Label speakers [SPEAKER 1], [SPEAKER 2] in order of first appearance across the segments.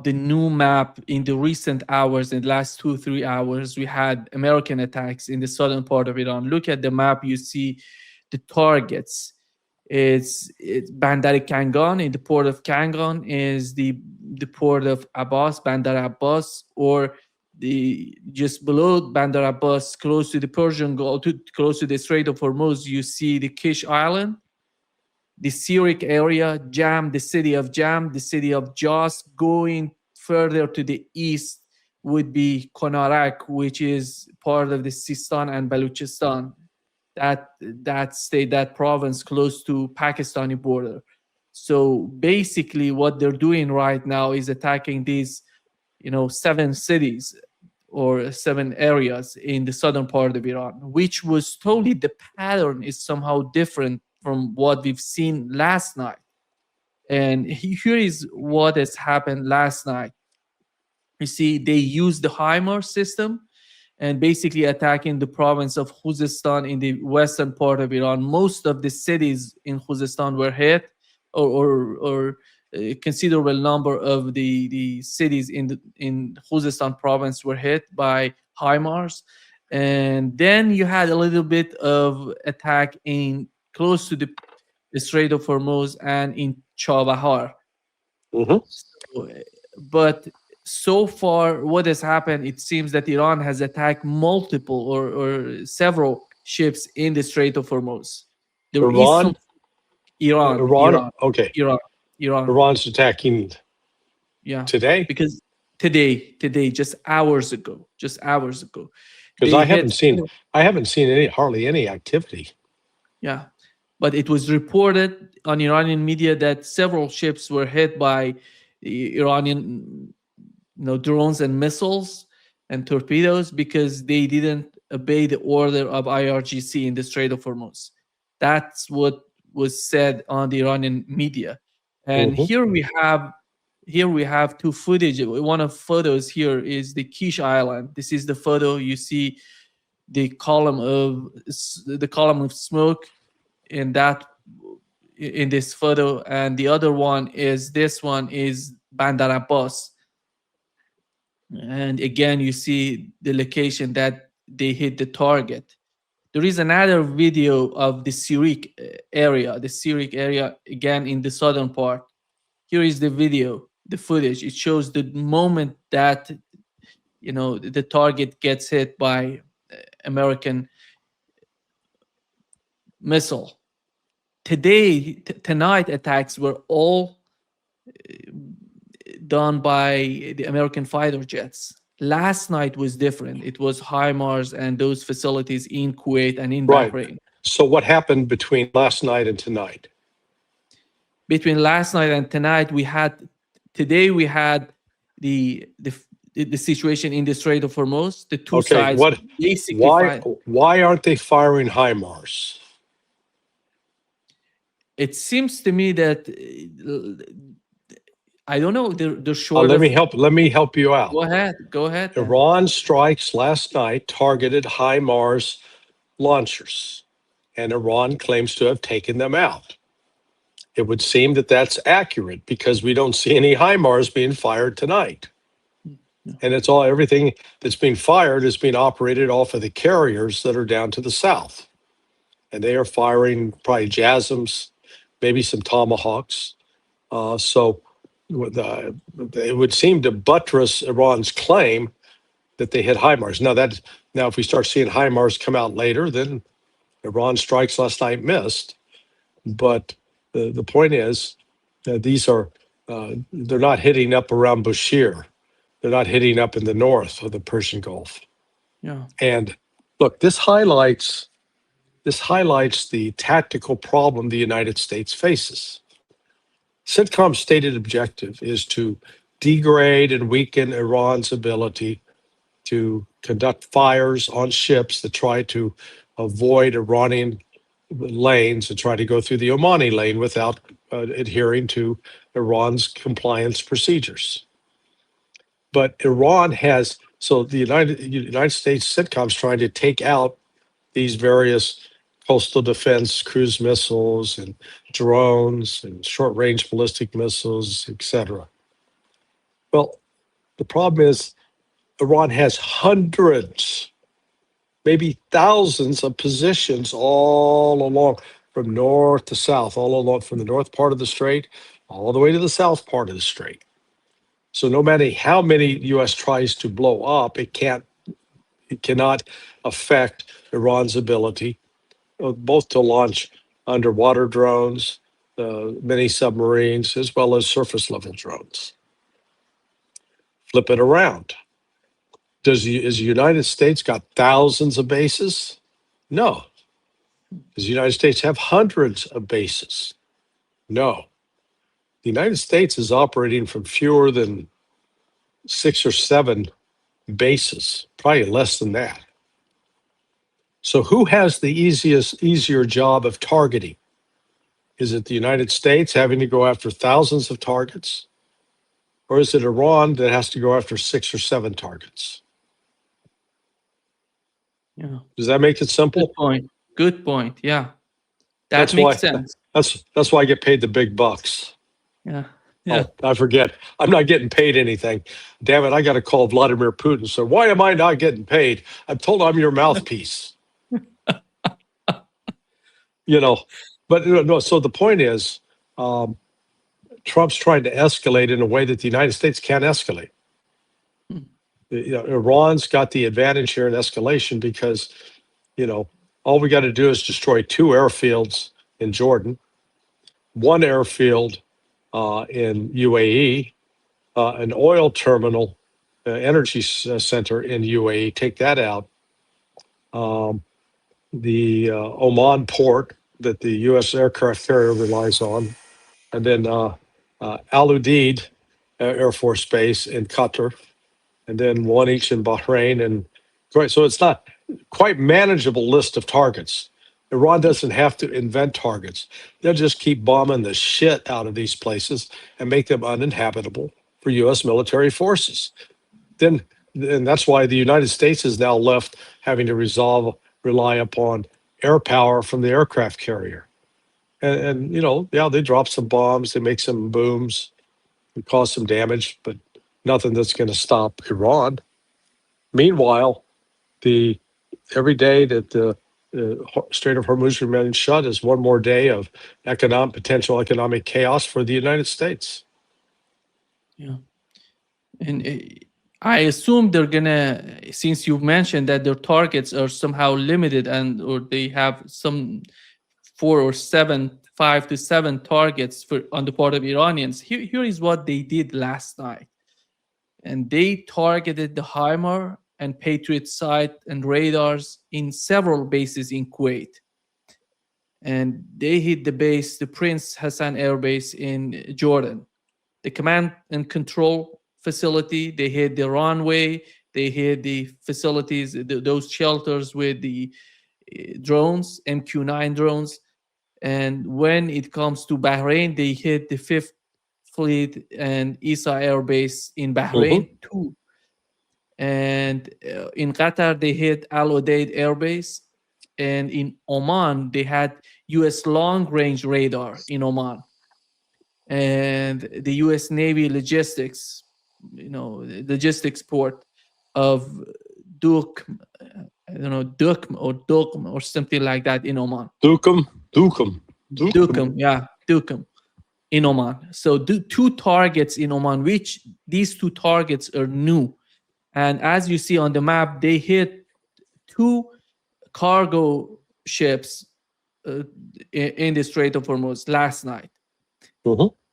[SPEAKER 1] the new map in the recent hours, in the last 2 3 hours, we had American attacks in the southern part of Iran. Look at the map, you see the targets. It's Bandar Kangan. In the port of Kangan is the port of Abbas, Bandar Abbas, or the just below Bandar Abbas, close to the Persian Gulf, close to the Strait of Hormuz, you see the Kish Island, the Syriac area, Jam, the city of Jam, the city of Jas. Going further to the east would be Konarak, which is part of the Sistan and Baluchistan. That state, that province, close to Pakistani border. So basically, what they're doing right now is attacking these, 7 cities or 7 areas in the southern part of Iran, which was totally, the pattern is somehow different from what we've seen last night. And here is what has happened last night. You see, they used the HIMARS system and basically attacking the province of Khuzestan in the western part of Iran. Most of the cities in Khuzestan were hit, or a considerable number of the cities in Khuzestan province were hit by HIMARS. And then you had a little bit of attack in close to the Strait of Hormuz and in Chabahar.
[SPEAKER 2] Mm-hmm.
[SPEAKER 1] But so far, what has happened, it seems that Iran has attacked multiple or several ships in the Strait of Hormuz. There is
[SPEAKER 2] Iran,
[SPEAKER 1] some Iran,
[SPEAKER 2] Iran,
[SPEAKER 1] Iran,
[SPEAKER 2] okay.
[SPEAKER 1] Iran, Iran.
[SPEAKER 2] Iran's attacking
[SPEAKER 1] Yeah,
[SPEAKER 2] today
[SPEAKER 1] because today, just hours ago,
[SPEAKER 2] because
[SPEAKER 1] they
[SPEAKER 2] I
[SPEAKER 1] hit.
[SPEAKER 2] haven't seen hardly any activity.
[SPEAKER 1] Yeah, but it was reported on Iranian media that several ships were hit by Iranian, drones and missiles and torpedoes because they didn't obey the order of IRGC in the Strait of Hormuz. That's what was said on the Iranian media. And
[SPEAKER 2] Mm-hmm.
[SPEAKER 1] here we have two footage. One of photos here is the Kish Island. This is the photo. You see the column of smoke in this photo, and the other one is this one is Bandar Abbas. And again, you see the location that they hit the target. There is another video of the Syriac area again in the southern part. Here is the video, the footage. It shows the moment that the target gets hit by American missile. Tonight attacks were all done by the American fighter jets. Last night was different. It was HIMARS and those facilities in Kuwait and in
[SPEAKER 2] Right.
[SPEAKER 1] Bahrain.
[SPEAKER 2] So what happened between last night and tonight?
[SPEAKER 1] Between last night and tonight, today we had the situation in the Strait of Hormuz. The two
[SPEAKER 2] Okay,
[SPEAKER 1] sides basically fight.
[SPEAKER 2] why aren't they firing HIMARS?
[SPEAKER 1] It seems to me that I don't know. They're short
[SPEAKER 2] Let
[SPEAKER 1] of.
[SPEAKER 2] me help you out.
[SPEAKER 1] Go ahead. Then.
[SPEAKER 2] Iran strikes last night targeted HIMARS launchers, and Iran claims to have taken them out. It would seem that that's accurate because we don't see any HIMARS being fired tonight. And everything that's being fired is being operated off of the carriers that are down to the south. And they are firing probably JASSMs, maybe some Tomahawks. So it would seem to buttress Iran's claim that they hit HIMARS. Now, if we start seeing HIMARS come out later, then Iran strikes last night missed. But the point is, these are they're not hitting up around Bushehr. They're not hitting up in the north of the Persian Gulf.
[SPEAKER 1] Yeah.
[SPEAKER 2] And look, this highlights the tactical problem the United States faces. CENTCOM's stated objective is to degrade and weaken Iran's ability to conduct fires on ships that try to avoid Iranian lanes and try to go through the Omani lane without adhering to Iran's compliance procedures. But Iran has, so the United States CENTCOM's trying to take out these various coastal defense cruise missiles and drones and short-range ballistic missiles, etc. Well, the problem is Iran has hundreds, maybe thousands of positions all along from north to south, all along from the north part of the strait all the way to the south part of the strait. So no matter how many the U.S. tries to blow up, it cannot affect Iran's ability both to launch underwater drones, mini submarines, as well as surface level drones. Flip it around. Is the United States got thousands of bases? No. Does the United States have hundreds of bases? No. The United States is operating from fewer than 6 or 7 bases, probably less than that. So who has the easier job of targeting? Is it the United States having to go after thousands of targets? Or is it Iran that has to go after 6 or 7 targets?
[SPEAKER 1] Yeah.
[SPEAKER 2] Does that make it simple?
[SPEAKER 1] Good point. Good point. Yeah. That
[SPEAKER 2] That's
[SPEAKER 1] makes
[SPEAKER 2] why
[SPEAKER 1] sense.
[SPEAKER 2] that's why I get paid the big bucks.
[SPEAKER 1] Yeah. Yeah.
[SPEAKER 2] Oh, I forget. I'm not getting paid anything. Damn it, I got to call Vladimir Putin. So why am I not getting paid? I'm told I'm your mouthpiece. You know, but no, so the point is, Trump's trying to escalate in a way that the United States can't escalate. Iran's got the advantage here in escalation because, all we got to do is destroy 2 airfields in Jordan, 1 airfield in UAE, an oil terminal, energy center in UAE. Take that out. The Oman port that the U.S. aircraft carrier relies on, and then Al Udeid Air Force Base in Qatar, and then 1 each in Bahrain. And so it's not quite manageable list of targets. Iran doesn't have to invent targets. They'll just keep bombing the shit out of these places and make them uninhabitable for U.S. military forces. And that's why the United States is now left having to rely upon air power from the aircraft carrier. And they drop some bombs, they make some booms, and cause some damage, but nothing that's going to stop Iran. Meanwhile, every day that the Strait of Hormuz remains shut is one more day of potential economic chaos for the United States.
[SPEAKER 1] Yeah. And I assume they're gonna, since you mentioned that their targets are somehow limited or they have some 4 or 7, 5 to 7 targets on the part of Iranians. Here is what they did last night. And they targeted the HIMAR and Patriot site and radars in several bases in Kuwait. And they hit the Prince Hassan Air Base in Jordan, the command and control facility. They hit the runway. They hit the facilities, those shelters with the drones, MQ-9 drones. And when it comes to Bahrain, they hit the 5th Fleet and Isa Air Base in Bahrain too. And in Qatar, they hit Al Udeid Air Base. And in Oman, they had U.S. long-range radar in Oman. And the U.S. Navy logistics port of Dukm, Dukm or something like that in Oman.
[SPEAKER 2] Dukm,
[SPEAKER 1] yeah, Dukm in Oman. So 2 targets in Oman, which these 2 targets are new. And as you see on the map, they hit 2 cargo ships in the Strait of Hormuz last night.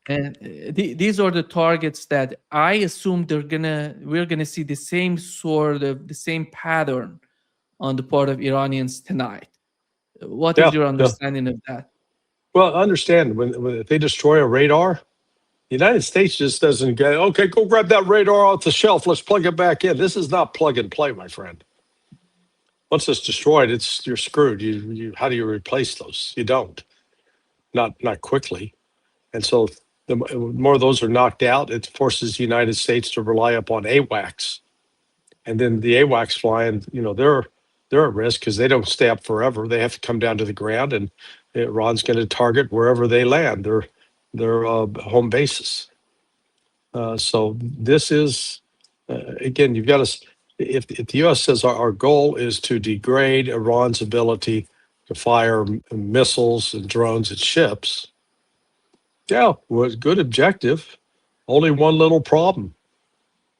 [SPEAKER 1] And these are the targets that I assume we're gonna see the same pattern on the part of Iranians tonight. What is your understanding of that?
[SPEAKER 2] Well, understand when they destroy a radar, the United States just doesn't go, okay, go grab that radar off the shelf. Let's plug it back in. This is not plug and play, my friend. Once it's destroyed, you're screwed. How do you replace those? You don't. Not quickly. And so the more those are knocked out, it forces the United States to rely upon AWACS. And then the AWACS flying, they're at risk because they don't stay up forever. They have to come down to the ground, and Iran's going to target wherever they land, their home bases. So this is, again, you've got to, if the U.S. says our goal is to degrade Iran's ability to fire missiles and drones at ships, yeah, was good objective. Only one little problem.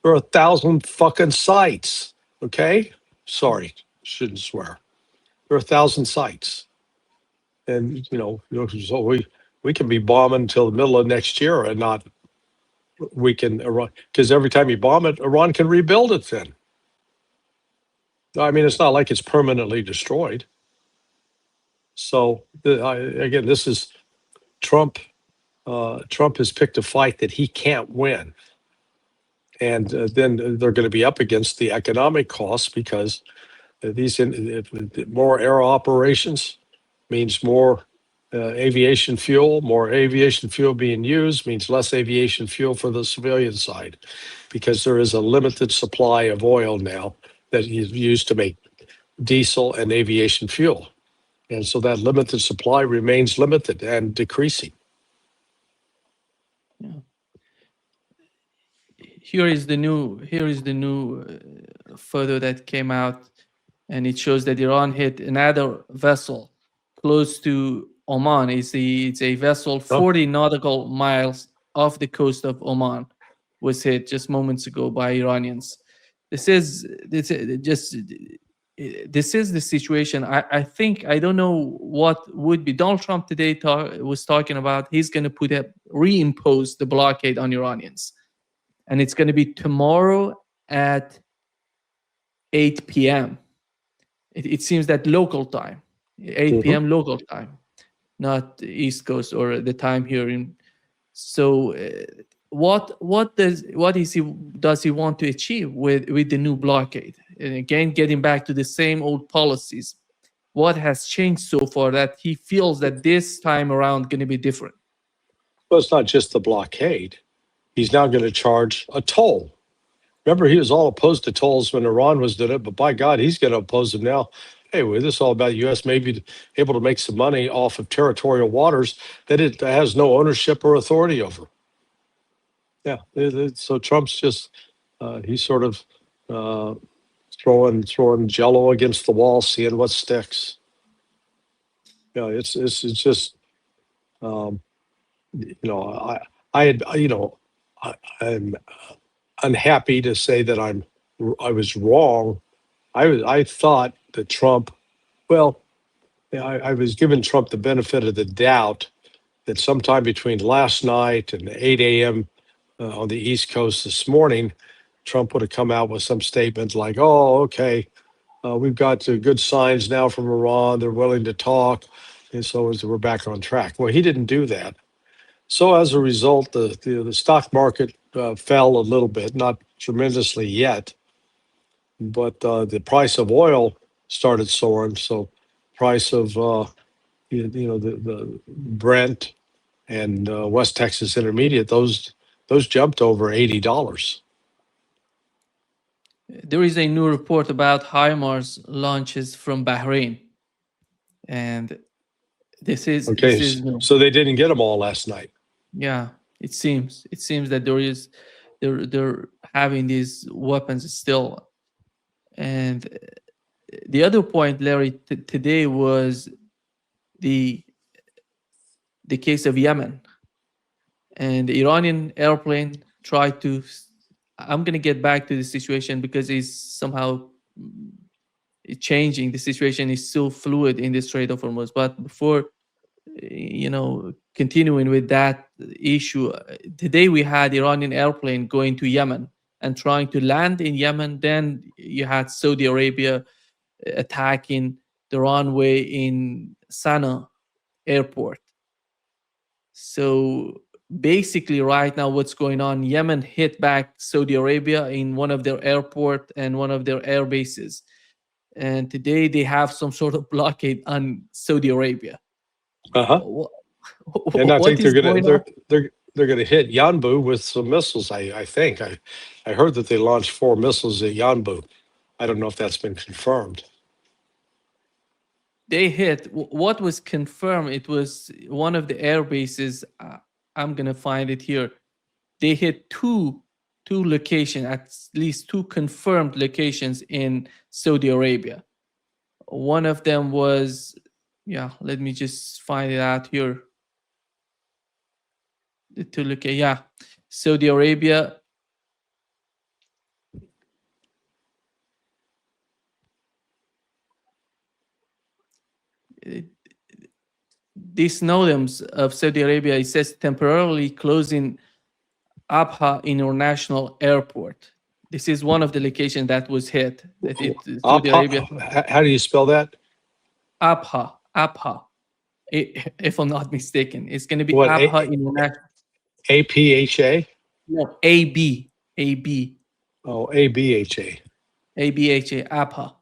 [SPEAKER 2] There are 1,000 fucking sites. Okay, sorry, shouldn't swear. There are 1,000 sites, and so we can be bombing until the middle of next year and not weaken Iran, because every time you bomb it, Iran can rebuild it. Then I mean, it's not like it's permanently destroyed. So again, this is Trump. Trump has picked a fight that he can't win, and then they're going to be up against the economic costs because these more air operations means more aviation fuel. More aviation fuel being used means less aviation fuel for the civilian side, because there is a limited supply of oil now that is used to make diesel and aviation fuel. And so that limited supply remains limited and decreasing.
[SPEAKER 1] Yeah. Here is the new photo that came out, and it shows that Iran hit another vessel close to Oman. It's a vessel
[SPEAKER 2] Huh?
[SPEAKER 1] 40 nautical miles off the coast of Oman, was hit just moments ago by Iranians. This is the situation. I think, I don't know what would be. Donald Trump today was talking about he's going to reimpose the blockade on Iranians, and it's going to be tomorrow at 8 p.m. It seems that local time, 8 p.m. local time, not East Coast or the time here in. So, what does he want to achieve with the new blockade? And again, getting back to the same old policies, what has changed so far that he feels that this time around going to be different?
[SPEAKER 2] Well, it's not just the blockade. He's now going to charge a toll. Remember, he was all opposed to tolls when Iran was doing it, but by God, he's going to oppose them now. Hey, well, this is all about the U.S. maybe able to make some money off of territorial waters that it has no ownership or authority over. Yeah, so Trump's just he's sort of uh, throwing Jello against the wall, seeing what sticks. Yeah, it's just um, I had I'm unhappy to say that I was wrong. I thought that Trump, well, I was giving Trump the benefit of the doubt that sometime between last night and 8 a.m. On the East Coast this morning, Trump would have come out with some statement like, "Oh, okay, we've got good signs now from Iran. They're willing to talk, and so we're back on track." Well, he didn't do that. So as a result, the stock market fell a little bit, not tremendously yet, but the price of oil started soaring. So price of the Brent and West Texas Intermediate, those jumped over $80.
[SPEAKER 1] There is a new report about HIMARS launches from Bahrain, and
[SPEAKER 2] Okay,
[SPEAKER 1] this is new.
[SPEAKER 2] so they didn't get them all last night.
[SPEAKER 1] Yeah, it seems that they're having these weapons still. And the other point, Larry, today was the the case of Yemen, and the Iranian airplane tried to. I'm gonna get back to the situation because it's somehow changing. The situation is still fluid in the Strait of Hormuz. But before, continuing with that issue, today we had Iranian airplane going to Yemen and trying to land in Yemen. Then you had Saudi Arabia attacking the runway in Sana'a airport. So basically, right now, what's going on? Yemen hit back Saudi Arabia in one of their airport and one of their air bases, and today they have some sort of blockade on Saudi Arabia.
[SPEAKER 2] Uh-huh.
[SPEAKER 1] What,
[SPEAKER 2] And I
[SPEAKER 1] what
[SPEAKER 2] think
[SPEAKER 1] is going on?
[SPEAKER 2] they're gonna hit Yanbu with some missiles. I think I heard that they launched 4 missiles at Yanbu. I don't know if that's been confirmed.
[SPEAKER 1] They hit what was confirmed. It was one of the air bases. I'm gonna find it here. they hit two locations, at least two confirmed locations in Saudi Arabia. One of them was, let me just find it out here. To look at, Saudi Arabia. These NODEMs of Saudi Arabia, it says temporarily closing Abha International Airport. This is one of the locations that was hit. Saudi Arabia.
[SPEAKER 2] How do you spell that?
[SPEAKER 1] Abha. If I'm not mistaken, it's going to be
[SPEAKER 2] What,
[SPEAKER 1] Abha International.
[SPEAKER 2] APHA?
[SPEAKER 1] No, AB.
[SPEAKER 2] Oh, ABHA.
[SPEAKER 1] ABHA,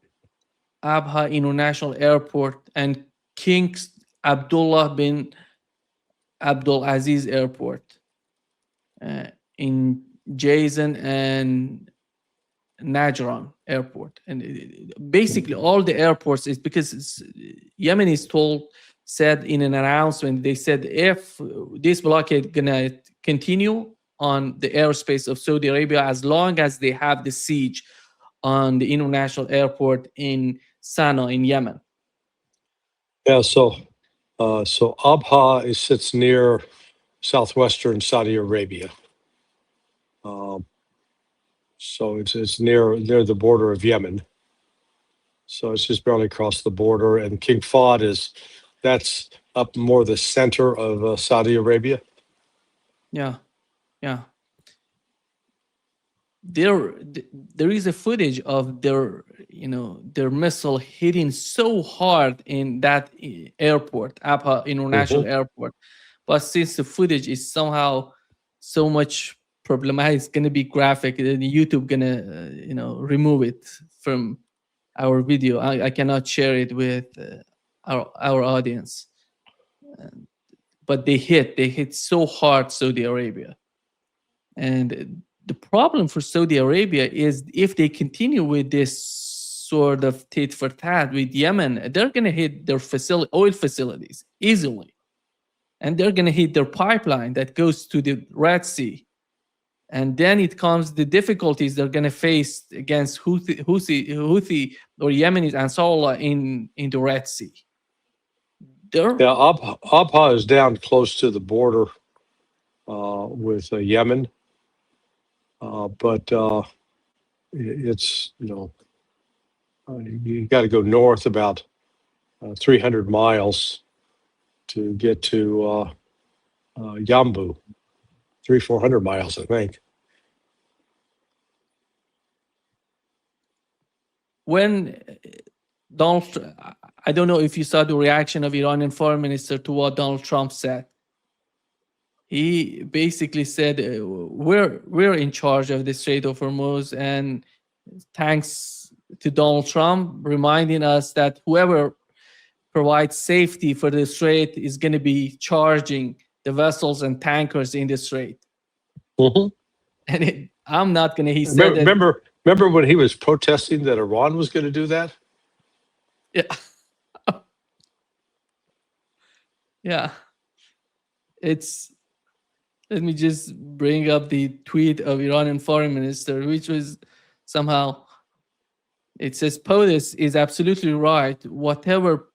[SPEAKER 1] Abha International Airport, and King Abdullah bin Abdul Aziz Airport in Jazan and Najran Airport. And basically all the airports is because Yemen is said in an announcement, they said if this blockade gonna continue on the airspace of Saudi Arabia, as long as they have the siege on the international airport in Sana'a in Yemen.
[SPEAKER 2] Yeah, so Abha sits near southwestern Saudi Arabia. So it's near the border of Yemen. So it's just barely across the border. And King Fahd that's up more the center of Saudi Arabia.
[SPEAKER 1] Yeah. There is a footage of their missile hitting so hard in that airport, Abha International Airport. But since the footage is somehow so much problematic, it's going to be graphic, then YouTube gonna remove it from our video. I cannot share it with our audience. But they hit so hard Saudi Arabia. And the problem for Saudi Arabia is if they continue with this sort of tit for tat with Yemen, they're going to hit their oil facilities easily. And they're going to hit their pipeline that goes to the Red Sea. And then it comes the difficulties they're going to face against Houthi or Yemenis Ansarullah in the Red Sea.
[SPEAKER 2] Abha is down close to the border with Yemen. But it's, you got to go north about 300 miles to get to Yambu, 400 miles, I think.
[SPEAKER 1] When Donald, I don't know if you saw the reaction of Iranian foreign minister to what Donald Trump said. He basically said, we're in charge of the Strait of Hormuz, and thanks to Donald Trump reminding us that whoever provides safety for the strait is going to be charging the vessels and tankers in the strait. And I'm not going to, he said
[SPEAKER 2] remember when he was protesting that Iran was going to do that?
[SPEAKER 1] Yeah. Yeah. Let me just bring up the tweet of Iranian foreign minister, which was somehow, it says, POTUS is absolutely right. Whoever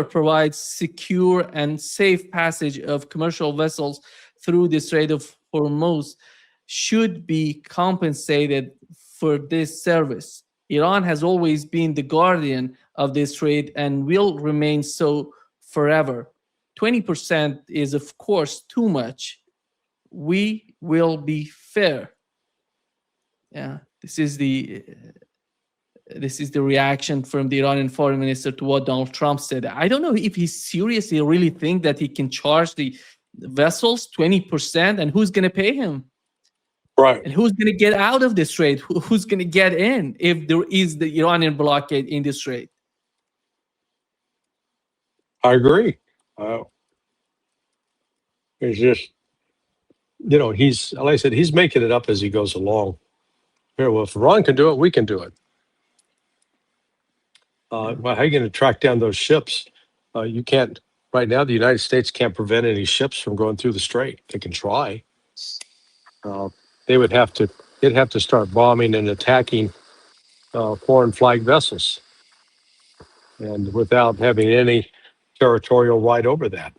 [SPEAKER 1] provides secure and safe passage of commercial vessels through the Strait of Hormuz should be compensated for this service. Iran has always been the guardian of this trade and will remain so forever. 20% is, of course, too much. We will be fair. Yeah, this is the reaction from the Iranian foreign minister to what Donald Trump said. I don't know if he seriously really think that he can charge the vessels 20%, and who's going to pay him?
[SPEAKER 2] Right.
[SPEAKER 1] And who's going to get out of the strait? Who's going to get in if there is the Iranian blockade in the strait?
[SPEAKER 2] I agree. It's just, he's, like I said, he's making it up as he goes along. Here, well, if Iran can do it, we can do it. Well, how are you going to track down those ships? You can't, right now, the United States can't prevent any ships from going through the strait. They can try. they would have to they'd have to start bombing and attacking foreign flag vessels, and without having any territorial right over that.